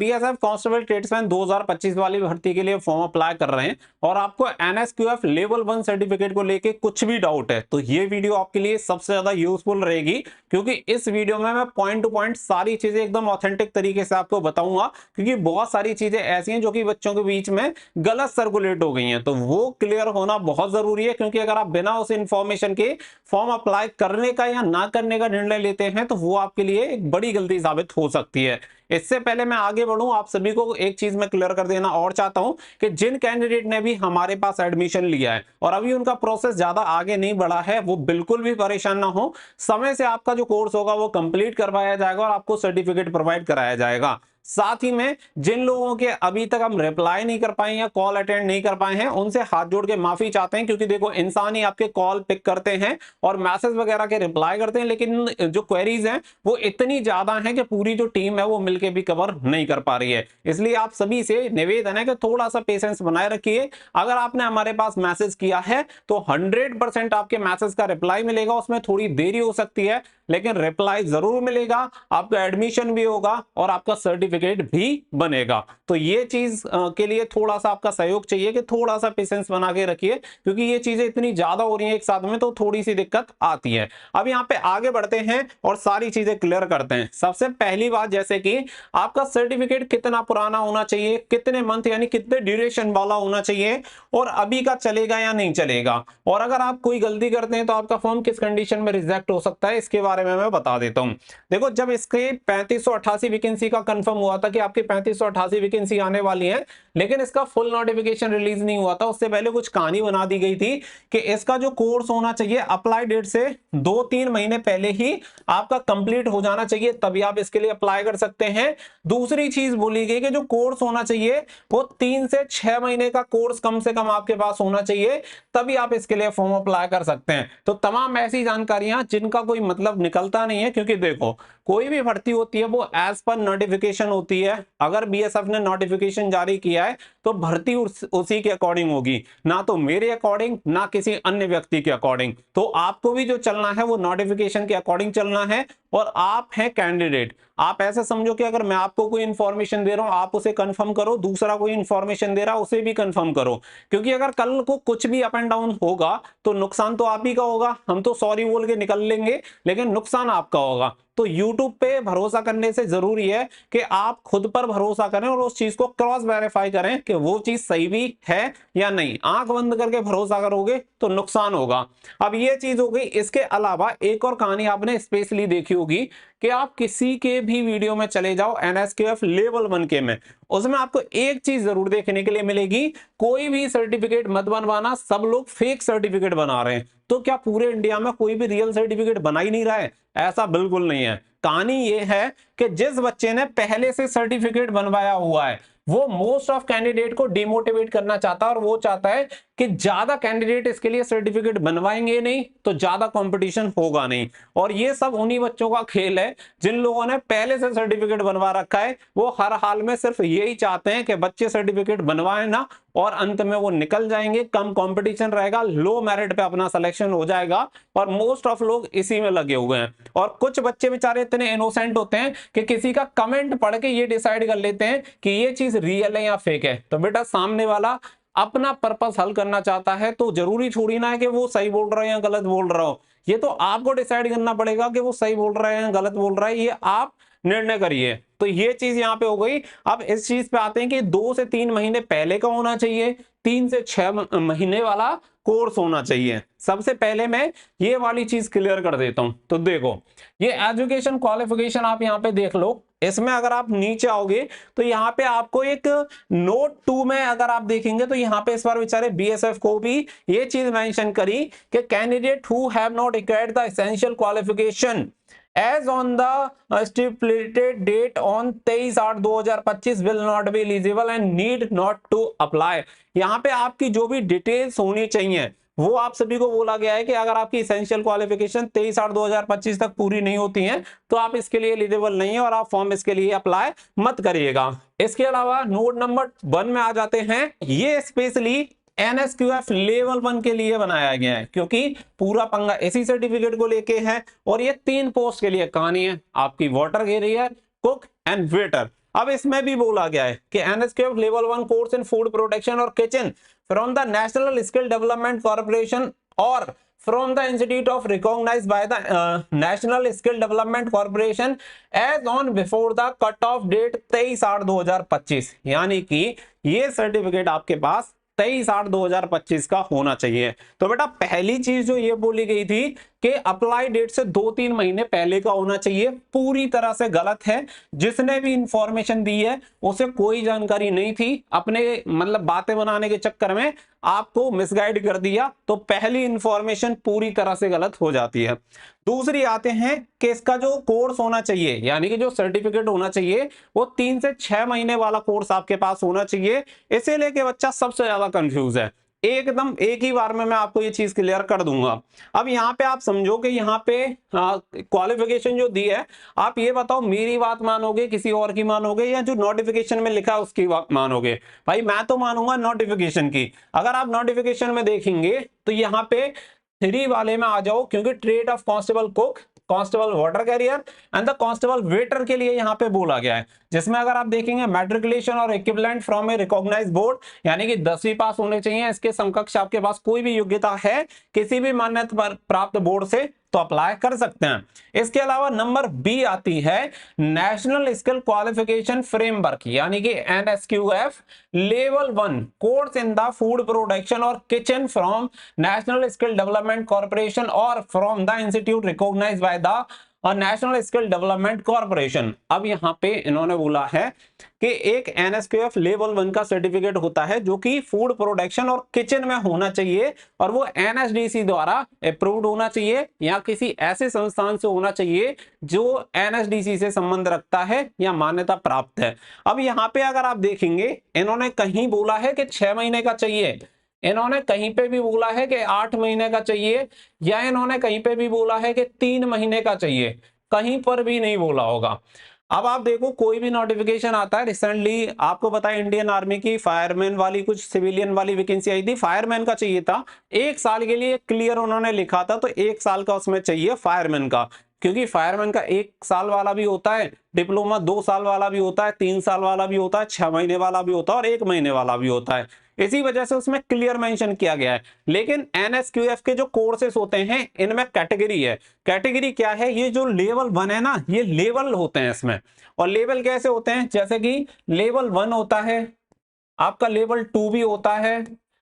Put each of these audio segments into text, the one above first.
BSF constable tradesman 2025 वाली भर्ती के लिए फॉर्म अप्लाई कर रहे हैं और आपको एनएसक्यूएफ लेवल 1 सर्टिफिकेट को लेके कुछ भी डाउट है तो ये वीडियो आपके लिए सबसे ज्यादा यूजफुल रहेगी, क्योंकि इस वीडियो में मैं पॉइंट टू पॉइंट सारी चीजें एकदम ऑथेंटिक तरीके से आपको बताऊंगा, क्योंकि बहुत सारी चीजें ऐसी हैं जो कि बच्चों के बीच में गलत सर्कुलेट हो गई हैं, तो वो क्लियर होना बहुत जरूरी है। क्योंकि अगर आप बिना उस इंफॉर्मेशन के फॉर्म अप्लाई करने का या ना करने का निर्णय लेते हैं तो वो आपके लिए एक बड़ी गलती साबित हो सकती है। इससे पहले मैं आगे बढ़ूं, आप सभी को एक चीज मैं क्लियर कर देना और चाहता हूं कि जिन कैंडिडेट ने भी हमारे पास एडमिशन लिया है और अभी उनका प्रोसेस ज्यादा आगे नहीं बढ़ा है, वो बिल्कुल भी परेशान ना हो। समय से आपका जो कोर्स होगा वो कंप्लीट करवाया जाएगा और आपको सर्टिफिकेट प्रोवाइड कराया जाएगा। साथ ही में जिन लोगों के अभी तक हम रिप्लाई नहीं कर पाए या कॉल अटेंड नहीं कर पाए हैं, उनसे हाथ जोड़ के माफी चाहते हैं, क्योंकि देखो इंसान ही आपके कॉल पिक करते हैं और मैसेज वगैरह के रिप्लाई करते हैं, लेकिन जो क्वेरीज हैं वो इतनी ज्यादा हैं कि पूरी जो टीम है वो मिलके भी कवर नहीं कर पा रही है। इसलिए आप सभी से निवेदन है कि थोड़ा सा पेशेंस बनाए रखिए। अगर आपने हमारे पास मैसेज किया है तो 100% आपके मैसेज का रिप्लाई मिलेगा, उसमें थोड़ी देरी हो सकती है लेकिन रिप्लाई जरूर मिलेगा, आपका एडमिशन भी होगा और आपका सर्टिफिकेट भी बनेगा। तो ये चीज के लिए थोड़ा सा आपका सहयोग चाहिए कि थोड़ा सा पेशेंस बना के रखिए, क्योंकि ये चीजें इतनी ज्यादा हो रही हैं एक साथ में तो थोड़ी सी दिक्कत आती है। अब यहाँ पे आगे बढ़ते हैं और सारी चीजें क्लियर करते हैं। सबसे पहली बात, जैसे कि आपका सर्टिफिकेट कितना पुराना होना चाहिए, कितने मंथ यानी कितने ड्यूरेशन वाला होना चाहिए और अभी का चलेगा या नहीं चलेगा, और अगर आप कोई गलती करते हैं तो आपका फॉर्म किस कंडीशन में रिजेक्ट हो सकता है, इसके बारे में मैं बता देता हूं। देखो, जब इसके 3588 वैकेंसी का कंफर्म हुआ था कि आपकी 3588 वैकेंसी आने वाली है, लेकिन इसका फुल नोटिफिकेशन रिलीज नहीं हुआ था, उससे पहले कुछ कहानी बना दी गई थी कि इसका जो कोर्स होना चाहिए अप्लाई डेट से 2-3 महीने पहले ही आपका कंप्लीट हो जाना चाहिए, तभी आप इसके लिए अप्लाई कर सकते हैं। दूसरी चीज बोली गई कि जो कोर्स होना चाहिए वो 3 से 6 महीने का कोर्स कम से कम आपके पास होना चाहिए, तभी आप इसके लिए फॉर्म अप्लाई कर सकते हैं। तो तमाम ऐसी जानकारियां जिनका कोई मतलब निकलता नहीं है, क्योंकि देखो कोई भी भर्ती होती है वो एज पर नोटिफिकेशन होती है। अगर बीएसएफ ने नोटिफिकेशन जारी किया है तो भर्ती उसी के अकॉर्डिंग होगी, ना तो मेरे अकॉर्डिंग ना किसी अन्य व्यक्ति के अकॉर्डिंग। तो आपको भी जो चलना है वो नोटिफिकेशन के अकॉर्डिंग चलना है। और आप हैं कैंडिडेट, आप ऐसे समझो कि अगर मैं आपको कोई इंफॉर्मेशन दे रहा हूं आप उसे कंफर्म करो, दूसरा कोई इंफॉर्मेशन दे रहा है उसे भी कंफर्म करो, क्योंकि अगर कल को कुछ भी अप एंड डाउन होगा तो नुकसान तो आप ही का होगा। हम तो सॉरी बोल के निकल लेंगे लेकिन नुकसान आपका होगा। तो YouTube पे भरोसा करने से जरूरी है कि आप खुद पर भरोसा करें और उस चीज को क्रॉस वेरीफाई करें कि वो चीज सही भी है या नहीं। आंख बंद करके भरोसा करोगे तो नुकसान होगा। अब ये चीज हो गई। इसके अलावा एक और कहानी आपने स्पेशली देखी होगी कि आप किसी के भी वीडियो में चले जाओ एनएसक्यूएफ लेवल 1 के में, उसमें आपको एक चीज जरूर देखने के लिए मिलेगी, कोई भी सर्टिफिकेट मत बनवाना, सब लोग फेक सर्टिफिकेट बना रहे हैं। तो क्या पूरे इंडिया में कोई भी रियल सर्टिफिकेट बना ही नहीं रहा है? ऐसा बिल्कुल नहीं है। कहानी यह है कि जिस बच्चे ने पहले से सर्टिफिकेट बनवाया हुआ है वो मोस्ट ऑफ कैंडिडेट को डिमोटिवेट करना चाहता है और वो चाहता है कि ज्यादा कैंडिडेट इसके लिए सर्टिफिकेट बनवाएंगे नहीं तो ज्यादा कंपटीशन होगा नहीं। और ये सब उन्हीं बच्चों का खेल है जिन लोगों ने पहले से सर्टिफिकेट बनवा रखा है। वो हर हाल में सिर्फ यही चाहते हैं कि बच्चे सर्टिफिकेट बनवाए ना और अंत में वो निकल जाएंगे, कम कंपटीशन रहेगा, लो मेरिट पे अपना सिलेक्शन हो जाएगा। और मोस्ट ऑफ लोग इसी में लगे हुए हैं। और कुछ बच्चे बेचारे इतने इनोसेंट होते हैं कि किसी का कमेंट पढ़ के ये डिसाइड कर लेते हैं कि ये चीज रियल है या फेक है। तो बेटा, सामने वाला अपना पर्पस हल करना चाहता है तो जरूरी थोड़ी ना है कि वो सही बोल रहा है या गलत बोल रहा हो। ये तो आपको डिसाइड करना पड़ेगा कि वो सही बोल रहा है या गलत बोल रहा है, ये आप निर्णय करिए। तो ये चीज यहाँ पे हो गई। अब इस चीज पे आते हैं कि 2 से 3 महीने पहले का होना चाहिए, 3 से 6 महीने वाला कोर्स होना चाहिए। सबसे पहले मैं ये वाली चीज क्लियर कर देता हूं। तो देखो, ये एजुकेशन क्वालिफिकेशन आप यहाँ पे देख लो। इसमें अगर आप नीचे आओगे तो यहाँ पे आपको एक नोट 2 में अगर आप देखेंगे तो यहाँ पे इस बार बेचारे बीएसएफ को भी ये चीज मेंशन करी कि candidate who have not acquired the essential qualification as on the stipulated date on 23/8/2025 will not be eligible and need not to apply। यहाँ पे आपकी जो भी डिटेल्स होनी चाहिए वो आप सभी को बोला गया है कि अगर आपकी एसेंशियल क्वालिफिकेशन 23/8/2025 तक पूरी नहीं होती है तो आप इसके लिए एलिजिबल नहीं है और आप फॉर्म इसके लिए अप्लाई मत करिएगा। इसके अलावा नोट नंबर 1 में आ जाते हैं। ये स्पेशली एनएसक्यूएफ लेवल 1 के लिए बनाया गया है क्योंकि पूरा पंगा इसी सर्टिफिकेट को लेके है। और ये 3 पोस्ट के लिए कहानी है आपकी, water carrier, cook and waiter. अब इसमें भी बोला गया है कि NSQF level 1 course in food protection और kitchen from the national skill development corporation और from the institute of recognized by the national skill development corporation as on before the cut off date 23/8/2025, यानी कि ये certificate आपके पास 23/8/2025 का होना चाहिए। तो बेटा पहली चीज जो ये बोली गई थी कि अप्लाई डेट से 2-3 महीने पहले का होना चाहिए, पूरी तरह से गलत है। जिसने भी इंफॉर्मेशन दी है उसे कोई जानकारी नहीं थी, अपने मतलब बातें बनाने के चक्कर में आपको मिसगाइड कर दिया, तो पहली इंफॉर्मेशन पूरी तरह से गलत हो जाती है। दूसरी आते हैं कि इसका जो कोर्स होना चाहिए, यानी कि जो सर्टिफिकेट होना चाहिए वो 3 से 6 महीने वाला कोर्स आपके पास होना चाहिए। इसे लेके बच्चा सबसे ज्यादा कंफ्यूज है। एकदम एक ही बार में मैं आपको ये चीज क्लियर कर दूंगा। अब यहाँ पे आप समझो कि यहाँ पे क्वालिफिकेशन जो दी है, आप ये बताओ मेरी बात मानोगे, किसी और की मानोगे, या जो नोटिफिकेशन में लिखा है उसकी बात मानोगे? भाई मैं तो मानूंगा नोटिफिकेशन की। अगर आप नोटिफिकेशन में देखेंगे तो यहाँ पे 3 वाले में आ जाओ, क्योंकि trade off constable cook, constable water career and the constable waiter के लिए यहाँ पे बोला गया है, जिसमें अगर आप देखेंगे मैट्रिकुलेशन और equivalent from a recognised board, यानी कि 10वीं पास होने चाहिए। इसके समकक्ष आपके पास कोई भी योग्यता है किसी भी मान्यता प्राप्त बोर्ड से तो अप्लाई कर सकते हैं। इसके अलावा नंबर बी आती है नेशनल स्किल क्वालिफिकेशन फ्रेमवर्क, यानी कि NSQF level 1 course in the food production और kitchen from national skill development corporation और from the institute recognised by the और नेशनल स्किल डेवलपमेंट कॉर्पोरेशन। अब यहाँ पे इन्होंने बोला है कि एक NSQF लेवल 1 का सर्टिफिकेट होता है जो कि फूड प्रोडक्शन और किचन में होना चाहिए, और वो NSDC द्वारा अप्रूव्ड होना चाहिए या किसी ऐसे संस्थान से होना चाहिए जो NSDC से संबंध रखता है या मान्यता प्राप्त है। अब यहाँ पे अगर आप देखेंगे, इन्होंने कहीं बोला है कि 6 महीने का चाहिए, इन्होंने कहीं पे भी बोला है कि 8 महीने का चाहिए, या इन्होंने कहीं पे भी बोला है कि 3 महीने का चाहिए, कहीं पर भी नहीं बोला होगा। अब आप देखो कोई भी नोटिफिकेशन आता है, रिसेंटली आपको पता है इंडियन आर्मी की फायरमैन वाली कुछ सिविलियन वाली वैकेंसी आई थी, फायरमैन का चाहिए था 1 साल के लिए, क्लियर उन्होंने लिखा था, तो 1 साल का उसमें चाहिए फायरमैन का, क्योंकि फायरमैन का 1 साल वाला भी होता है डिप्लोमा, 2 साल वाला भी होता है, 3 साल वाला भी होता है, 6 महीने वाला भी होता है और 1 महीने वाला भी होता है। इसी वजह से उसमें क्लियर मेंशन किया गया है। लेकिन NSQF के जो कोर्सेस होते हैं इनमें कैटेगरी है। कैटेगरी क्या है? ये जो लेवल 1 है ना, ये लेवल होते हैं इसमें। और लेवल कैसे होते हैं? जैसे कि लेवल 1 होता है, आपका लेवल 2 भी होता है,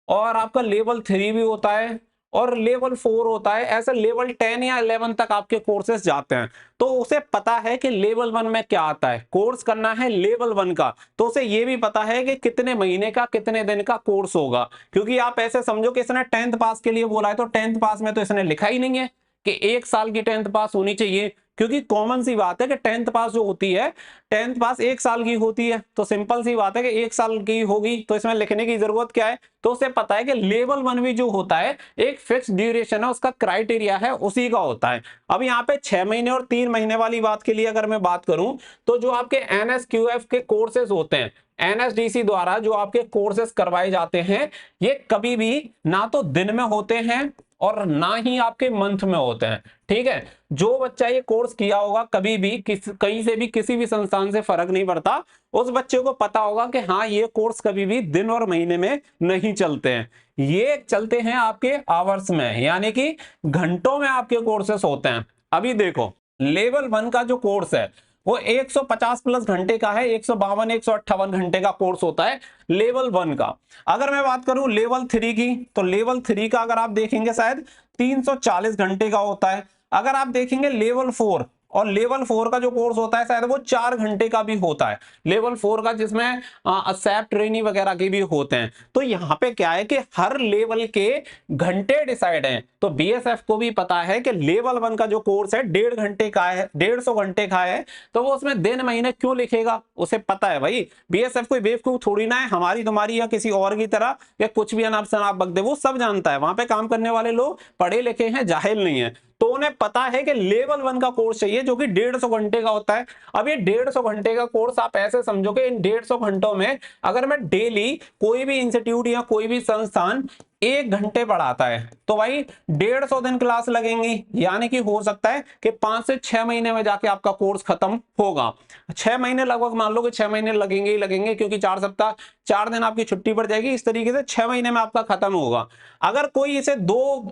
और आपका लेवल 3 भी होता है, और लेवल 4 होता है। ऐसे लेवल 10 या 11 तक आपके कोर्सेस जाते हैं। तो उसे पता है कि लेवल 1 में क्या आता है, कोर्स करना है लेवल 1 का, तो उसे ये भी पता है कि कितने महीने का कितने दिन का कोर्स होगा। क्योंकि आप ऐसे समझो कि इसने 10th पास के लिए बोला है, तो 10th पास में तो इसने लिखा ही नहीं है कि 1 साल की 10th पास होनी चाहिए, क्योंकि कॉमन सी बात है कि 10th पास जो होती है, 10th पास 1 साल की होती है, तो सिंपल सी बात है कि 1 साल की होगी, तो इसमें लिखने की जरूरत क्या है? तो उसे पता है कि लेवल 1 भी जो होता है एक फिक्स ड्यूरेशन है, उसका क्राइटेरिया है, उसी का होता है। अब यहाँ पे 6 महीने और 3 महीने वाली बात के लिए अगर मैं बात करूं, तो जो आपके NSQF के कोर्सेज होते हैं, NSDC द्वारा जो आपके कोर्सेज करवाए जाते हैं, ये कभी भी ना तो दिन में होते हैं और ना ही आपके मंथ में होते हैं। ठीक है, जो बच्चा ये कोर्स किया होगा कभी भी कहीं से भी किसी भी संस्थान से फर्क नहीं पड़ता, उस बच्चे को पता होगा कि हाँ ये कोर्स कभी भी दिन और महीने में नहीं चलते हैं, ये चलते हैं आपके आवर्स में, यानी कि घंटों में आपके कोर्सेस होते हैं। अभी देखो लेवल 1 का जो कोर्स है वो 150 प्लस घंटे का है, 152 158 घंटे का कोर्स होता है लेवल 1 का। अगर मैं बात करूं लेवल 3 की, तो लेवल 3 का अगर आप देखेंगे शायद 340 घंटे का होता है। अगर आप देखेंगे लेवल 4, और लेवल 4 का जो कोर्स होता है शायद वो 4 घंटे का भी होता है, लेवल 4 का, जिसमें असेप्ट ट्रेनी वगैरह के भी होते हैं। तो यहाँ पे क्या है कि हर लेवल के घंटे डिसाइड हैं। तो BSF को भी पता है कि लेवल 1 का जो कोर्स है 1.5 घंटे का है, 150 घंटे का है, तो वो उसमें दिन महीने क्यों लिखेगा? उसे पता है भाई, BSF कोई बेवकूफ थोड़ी ना है, हमारी तुम्हारी या किसी और की तरह, या कुछ भी अनाप शनाप बक दे, वो सब जानता है। वहां पे काम करने वाले लोग पढ़े लिखे हैं, जाहिल नहीं है। तो उन्हें पता है कि लेवल 1 का कोर्स चाहिए जो कि 150 घंटे का होता है। अब ये 150 घंटे का कोर्स आप ऐसे समझो कि इन 150 घंटों में अगर मैं डेली कोई भी इंस्टीट्यूट या कोई भी संस्थान 1 घंटे पढ़ाता है तो भाई 150 दिन क्लास लगेंगी, यानी कि हो सकता है कि 5 से 6 महीने में जाके आपका कोर्स खत्म होगा। 6 महीने लगभग मान लो कि 6 महीने लगेंगे ही लगेंगे, क्योंकि 4 सप्ताह 4 दिन आपकी छुट्टी पड़ जाएगी। इस तरीके से 6 महीने में आपका खत्म होगा। अगर कोई इसे 2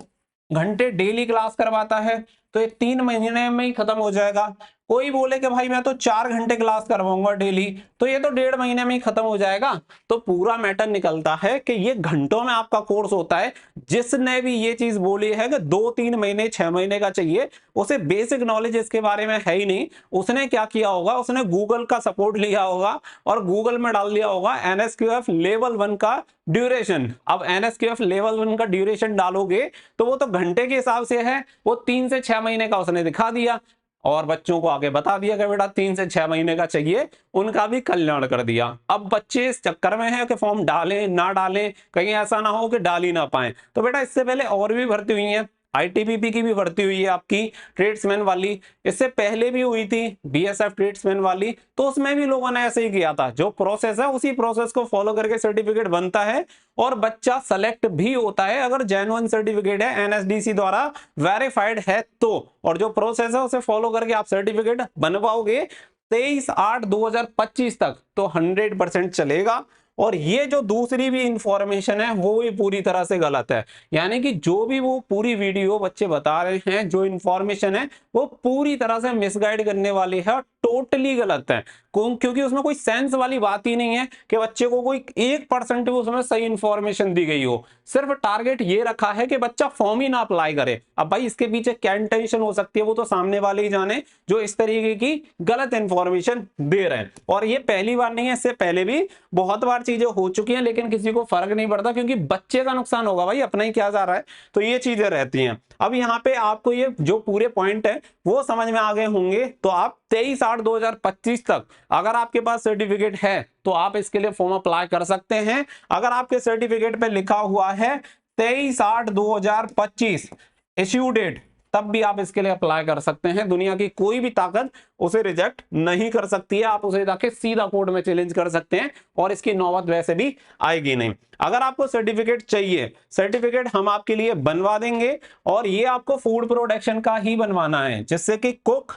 घंटे डेली क्लास करवाता है तो ये 3 महीने में ही खत्म हो जाएगा। कोई बोले कि भाई मैं तो 4 घंटे क्लास करवाऊंगा डेली, तो ये तो 1.5 महीने में ही खत्म हो जाएगा। तो पूरा मैटर निकलता है कि ये घंटों में आपका कोर्स होता है। जिसने भी ये चीज बोली है कि 2-3 महीने 6 महीने का चाहिए, उसे बेसिक नॉलेज इसके बारे में है ही नहीं। उसने क्या किया होगा, उसने गूगल का सपोर्ट लिया होगा और गूगल में डाल दिया होगा NSQF लेवल 1 का ड्यूरेशन। अब NSQF लेवल 1 का ड्यूरेशन डालोगे तो वो तो घंटे के हिसाब से है, वो 3 से 6 महीने का उसने दिखा दिया और बच्चों को आगे बता दिया कि बेटा 3 से 6 महीने का चाहिए, उनका भी कल्याण कर दिया। अब बच्चे इस चक्कर में है कि फॉर्म डालें ना डालें, कहीं ऐसा ना हो कि डाल ही ना पाए। तो बेटा इससे पहले और भी भर्ती हुई है, ITBP की भी भर्ती हुई है आपकी ट्रेड्समैन वाली, इससे पहले भी हुई थी BSF ट्रेड्समैन वाली, तो उसमें भी लोगों ने ऐसे ही किया था। जो प्रोसेस है उसी प्रोसेस को फॉलो करके सर्टिफिकेट बनता है और बच्चा सेलेक्ट भी होता है अगर जेन्युइन सर्टिफिकेट है, NSDC द्वारा वेरीफाइड है तो। और जो प्रोसेस है उसे फॉलो करके आप सर्टिफिकेट बनवाओगे 23/8/2025 तक तो 100% चलेगा। और ये जो दूसरी भी इंफॉर्मेशन है वो भी पूरी तरह से गलत है, यानी कि जो भी वो पूरी वीडियो बच्चे बता रहे हैं, जो इंफॉर्मेशन है वो पूरी तरह से मिसगाइड करने वाली है और टोटली गलत है। क्योंकि उसमें कोई सेंस वाली बात ही नहीं है कि बच्चे को कोई 1% भी उसमें सही इंफॉर्मेशन दी गई हो। सिर्फ टारगेट ये रखा है कि बच्चा फॉर्म ही ना अप्लाई करे। अब भाई इसके पीछे क्या इंटेंशन हो सकती है वो तो सामने वाले ही जाने, जो इस तरीके की गलत इंफॉर्मेशन दे रहे हैं। और ये पहली बार नहीं है, इससे पहले भी बहुत बार चीजें हो चुकी हैं, लेकिन किसी को फर्क नहीं पड़ता क्योंकि बच्चे का नुकसान होगा भाई, अपना ही क्या जा रहा है। तो ये चीजें रहती हैं। अब यहाँ पे आपको ये जो पूरे पॉइंट है वो समझ में आ गए होंगे, तो आप 23/8/2025 तक अगर आपके पास सर्टिफिकेट है तो आप इसके लिए फॉर्म अप्लाई कर सकते हैं। अगर आपके सर्टिफिकेट पे लिखा हुआ है 23/8/2025 इश्यू डेट, तब भी आप इसके लिए अप्लाई कर सकते हैं। दुनिया की कोई भी ताकत उसे रिजेक्ट नहीं कर सकती है। आप उसे जाके सीधा कोर्ट में चैलेंज कर सकते हैं और इसकी नौबत वैसे भी आएगी नहीं। अगर आपको सर्टिफिकेट चाहिए, सर्टिफिकेट हम आपके लिए बनवा देंगे और ये आपको फूड प्रोडक्शन का ही बनवाना है, जिससे कि कुक,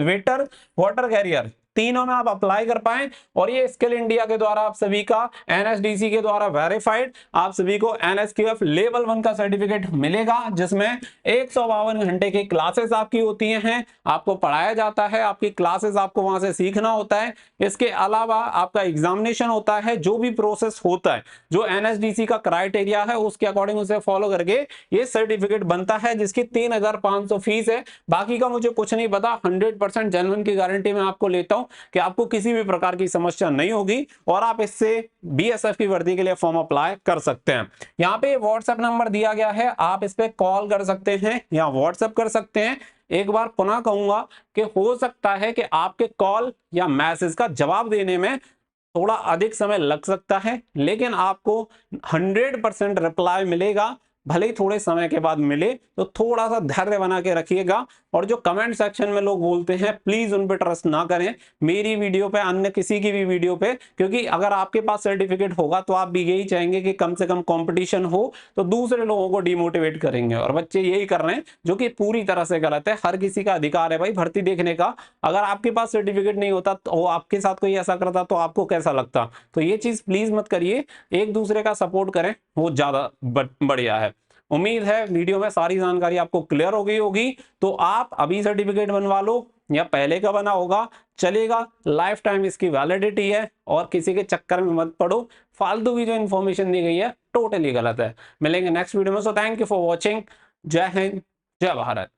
वेटर, वाटर कैरियर तीनों में आप अप्लाई कर पाए। और ये स्किल इंडिया के द्वारा आप सभी का NSDC के द्वारा वेरीफाइड आप सभी को NSQF लेवल 1 का सर्टिफिकेट मिलेगा, जिसमें 152 घंटे की क्लासेस आपकी होती हैं, आपको पढ़ाया जाता है, आपकी क्लासेस आपको वहां से सीखना होता है। इसके अलावा आपका एग्जामिनेशन होता है। जो भी प्रोसेस होता है, जो NSDC का क्राइटेरिया है उसके अकॉर्डिंग उसे फॉलो करके ये सर्टिफिकेट बनता है, जिसकी 3500 फीस है। बाकी का मुझे कुछ नहीं पता, 100% जेन्युइन की गारंटी मैं आपको लेता हूं कि आपको किसी भी प्रकार की समस्या नहीं होगी और आप इससे BSF की वर्दी के लिए फॉर्म अप्लाई कर सकते हैं। यहाँ पे व्हाट्सएप नंबर दिया गया है, आप इस पे कॉल कर सकते हैं या व्हाट्सएप कर सकते हैं। एक बार पुनः कहूंगा कि हो सकता है कि आपके कॉल या मैसेज का जवाब देने में थोड़ा अधिक समय लग सकता है, लेकिन आपको 100% रिप्लाई मिलेगा। भले ही थोड़े समय के बाद मिले तो थोड़ा सा धैर्य बना के रखिएगा। और जो कमेंट सेक्शन में लोग बोलते हैं प्लीज उन पे ट्रस्ट ना करें, मेरी वीडियो पे, अन्य किसी की भी वीडियो पे, क्योंकि अगर आपके पास सर्टिफिकेट होगा तो आप भी यही चाहेंगे कि कम से कम कंपटीशन हो, तो दूसरे लोगों को डिमोटिवेट करेंगे। और बच्चे यही कर रहे हैं, जो कि पूरी तरह से गलत है। हर किसी का अधिकार है भाई भर्ती देखने का। अगर आपके पास सर्टिफिकेट नहीं होता तो आपके साथ कोई ऐसा करता तो आपको कैसा लगता। तो ये चीज प्लीज मत करिए, एक दूसरे का सपोर्ट करें, वो ज्यादा बढ़िया है। उम्मीद है वीडियो में सारी जानकारी आपको क्लियर हो गई होगी। तो आप अभी सर्टिफिकेट बनवा लो या पहले का बना होगा चलेगा, लाइफ टाइम इसकी वैलिडिटी है। और किसी के चक्कर में मत पड़ो, फालतू की जो इन्फॉर्मेशन दी गई है टोटली गलत है। मिलेंगे नेक्स्ट वीडियो में। So thank you for watching. जय हिंद, जय भारत।